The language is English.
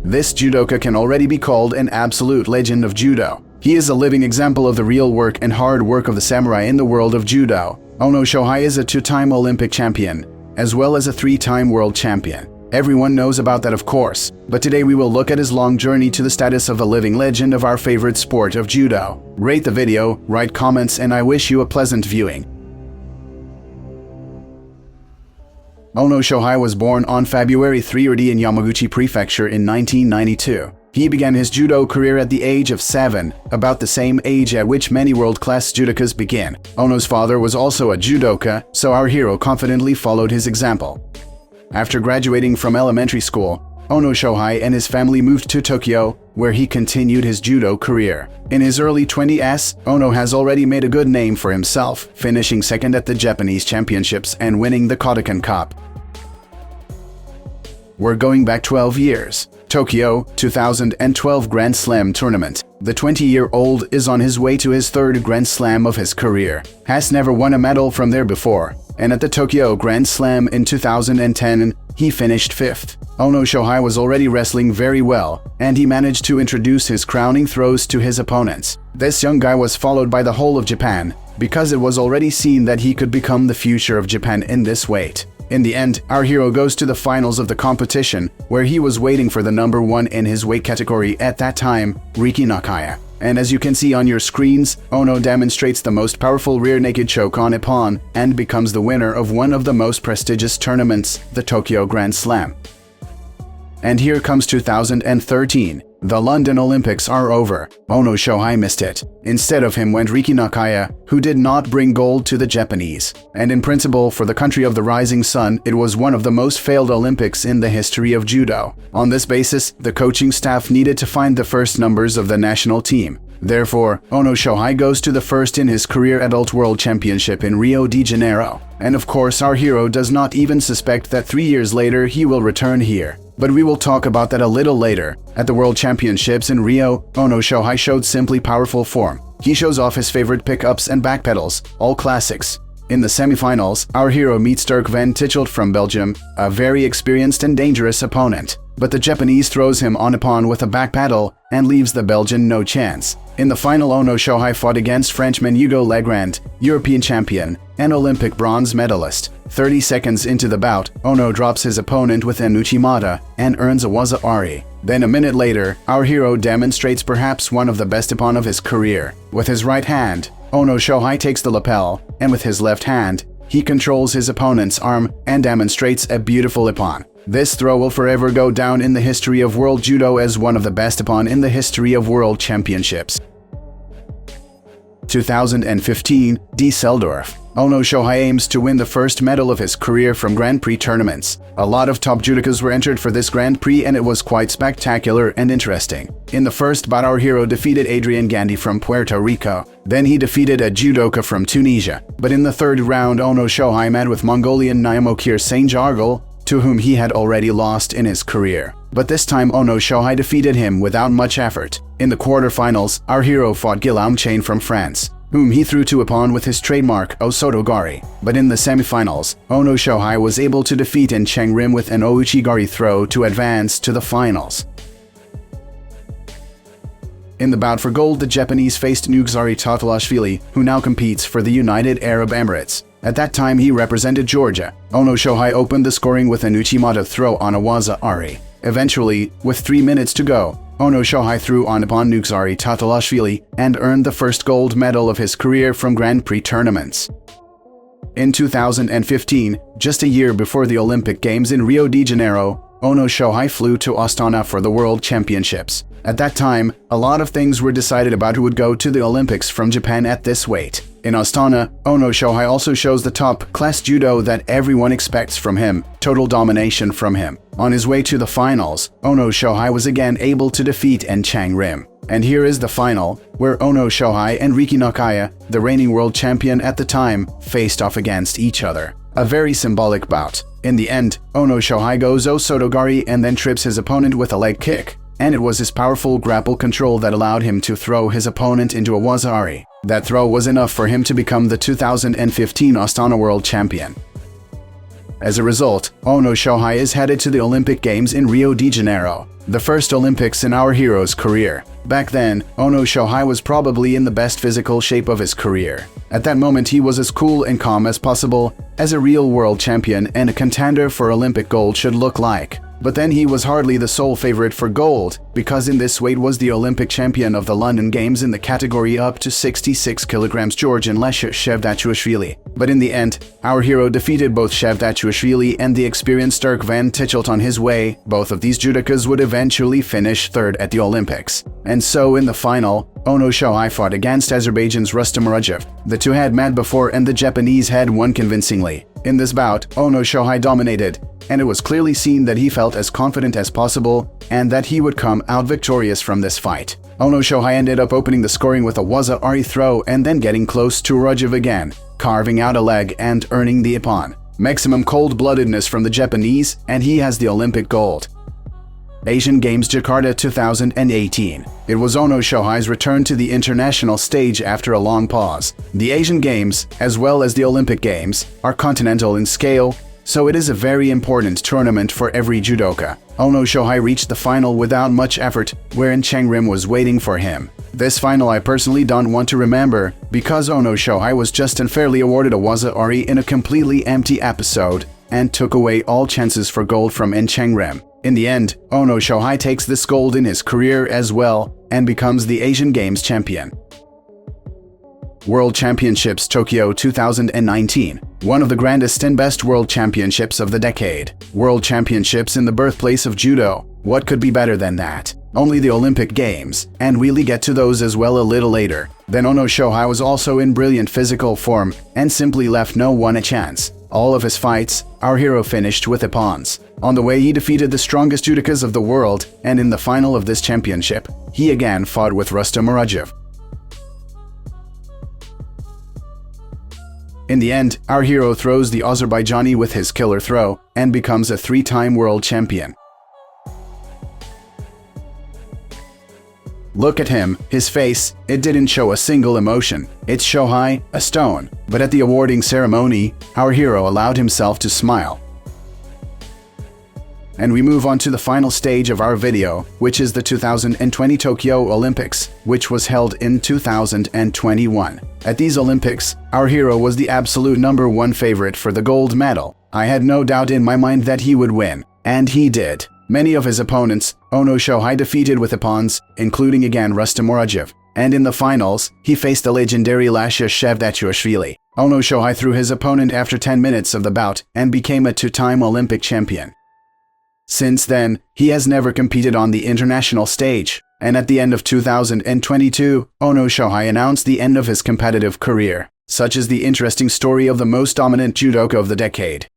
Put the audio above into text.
This judoka can already be called an absolute legend of judo. He is a living example of the real work and hard work of the samurai in the world of judo. Ono Shohei is a 2-time Olympic champion, as well as a 3-time world champion. Everyone knows about that, of course, but today we will look at his long journey to the status of a living legend of our favorite sport of judo. Rate the video, write comments, and I wish you a pleasant viewing. Ono Shohei was born on February 3 in Yamaguchi Prefecture in 1992. He began his judo career at the age of 7, about the same age at which many world-class judokas begin. Ono's father was also a judoka, so our hero confidently followed his example. After graduating from elementary school, Ono Shohei and his family moved to Tokyo, where he continued his judo career. In his early 20s, Ono has already made a good name for himself, finishing second at the Japanese championships and winning the Kodokan Cup. We're going back 12 years. Tokyo 2012 Grand Slam tournament. The 20-year-old is on his way to his 3rd Grand Slam of his career. Has never won a medal from there before, and at the Tokyo Grand Slam in 2010, he finished 5th. Ono Shohei was already wrestling very well, and he managed to introduce his crowning throws to his opponents. This young guy was followed by the whole of Japan, because it was already seen that he could become the future of Japan in this weight. In the end, our hero goes to the finals of the competition, where he was waiting for the number 1 in his weight category at that time, Riki Nakaya. And as you can see on your screens, Ono demonstrates the most powerful rear naked choke on Ippon and becomes the winner of one of the most prestigious tournaments, the Tokyo Grand Slam. And here comes 2013. The London Olympics are over. Ono Shohei missed it. Instead of him went Riki Nakaya, who did not bring gold to the Japanese. And in principle, for the country of the rising sun, it was one of the most failed Olympics in the history of judo. On this basis, the coaching staff needed to find the first numbers of the national team. Therefore, Ono Shohei goes to the first in his career adult world championship in Rio de Janeiro. And of course, our hero does not even suspect that 3 years later he will return here. But we will talk about that a little later. At the World Championships in Rio, Ono Shohei showed simply powerful form. He shows off his favorite pickups and backpedals, all classics. In the semifinals, our hero meets Dirk van Tichelt from Belgium, a very experienced and dangerous opponent. But the Japanese throws him on Ippon with a backpedal and leaves the Belgian no chance. In the final, Ono Shohei fought against Frenchman Hugo Legrand, European champion and Olympic bronze medalist. 30 seconds into the bout, Ono drops his opponent with an Uchimata and earns a waza-ari. Then a minute later, our hero demonstrates perhaps one of the best Ippon of his career. With his right hand, Ono Shohei takes the lapel, and with his left hand, he controls his opponent's arm and demonstrates a beautiful Ippon. This throw will forever go down in the history of world judo as one of the best Ippon in the history of world championships. 2015, Düsseldorf. Ono Shohei aims to win the first medal of his career from Grand Prix tournaments. A lot of top judokas were entered for this Grand Prix and it was quite spectacular and interesting. In the first bout, our hero defeated Adrian Gandhi from Puerto Rico. Then he defeated a judoka from Tunisia. But in the 3rd round, Ono Shohei met with Mongolian Nyamokir Saint-Jargal, to whom he had already lost in his career. But this time Ono Shohei defeated him without much effort. In the quarterfinals, our hero fought Guillaume Chain from France, whom he threw to Ippon with his trademark Osotogari. But in the semifinals, Ono Shohei was able to defeat In Cheng Rim with an Ouchigari throw to advance to the finals. In the bout for gold, the Japanese faced Nugzari Tatalashvili, who now competes for the United Arab Emirates. At that time, he represented Georgia. Ono Shohei opened the scoring with an Uchimata throw on a waza-ari. Eventually, with 3 minutes to go, Ono Shohei threw on Ippon Nugzari Tatalashvili and earned the first gold medal of his career from Grand Prix tournaments. In 2015, just a year before the Olympic Games in Rio de Janeiro, Ono Shohei flew to Astana for the World Championships. At that time, a lot of things were decided about who would go to the Olympics from Japan at this weight. In Astana, Ono Shohei also shows the top-class judo that everyone expects from him, total domination from him. On his way to the finals, Ono Shohei was again able to defeat In Cheng Rim. And here is the final, where Ono Shohei and Riki Nakaya, the reigning world champion at the time, faced off against each other. A very symbolic bout. In the end, Ono Shohei goes Osotogari and then trips his opponent with a leg kick. And it was his powerful grapple control that allowed him to throw his opponent into a waza-ari. That throw was enough for him to become the 2015 Astana World Champion. As a result, Ono Shohei is headed to the Olympic Games in Rio de Janeiro, the first Olympics in our hero's career. Back then, Ono Shohei was probably in the best physical shape of his career. At that moment, he was as cool and calm as possible, as a real world champion and a contender for Olympic gold should look like. But then he was hardly the sole favorite for gold, because in this weight was the Olympic champion of the London Games in the category up to 66 kilograms Georgian Lesha Shevdatuashvili. But in the end, our hero defeated both Shevdatuashvili and the experienced Dirk van Tichelt on his way. Both of these judokas would eventually finish third at the Olympics. And so in the final, Ono Shohei fought against Azerbaijan's Rustam Murodjev. The two had met before and the Japanese had won convincingly. In this bout, Ono Shohei dominated, and it was clearly seen that he felt as confident as possible and that he would come out victorious from this fight. Ono Shohei ended up opening the scoring with a waza-ari throw and then getting close to Murodjev again, carving out a leg and earning the ippon. Maximum cold-bloodedness from the Japanese, and he has the Olympic gold. Asian Games Jakarta 2018. It was Ono Shohei's return to the international stage after a long pause. The Asian Games, as well as the Olympic Games, are continental in scale, so it is a very important tournament for every judoka. Ono Shohei reached the final without much effort, wherein Cheng Rim was waiting for him. This final I personally don't want to remember, because Ono Shohei was just unfairly awarded a waza-ari in a completely empty episode and took away all chances for gold from Cheng Rim. In the end, Ono Shohei takes this gold in his career as well and becomes the Asian Games champion. World Championships Tokyo 2019. One of the grandest and best world championships of the decade. World Championships in the birthplace of judo. What could be better than that? Only the Olympic Games, and we'll get to those as well a little later. Then Ono Shohei was also in brilliant physical form and simply left no one a chance. All of his fights, our hero finished with ippons. On the way, he defeated the strongest judokas of the world, and in the final of this championship, he again fought with Rustam Murodjev. In the end, our hero throws the Azerbaijani with his killer throw and becomes a three-time world champion. Look at him, his face, it didn't show a single emotion. It's Shohei, a stone. But at the awarding ceremony, our hero allowed himself to smile. And we move on to the final stage of our video, which is the 2020 Tokyo Olympics, which was held in 2021. At these Olympics, our hero was the absolute #1 favorite for the gold medal. I had no doubt in my mind that he would win, and he did. Many of his opponents, Ono Shohei defeated with ippons, including again Rustam Murodjev. And in the finals, he faced the legendary Lasha Shevdatuashvili. Ono Shohei threw his opponent after 10 minutes of the bout and became a two-time Olympic champion. Since then, he has never competed on the international stage, and at the end of 2022, Ono Shohei announced the end of his competitive career. Such is the interesting story of the most dominant judoka of the decade.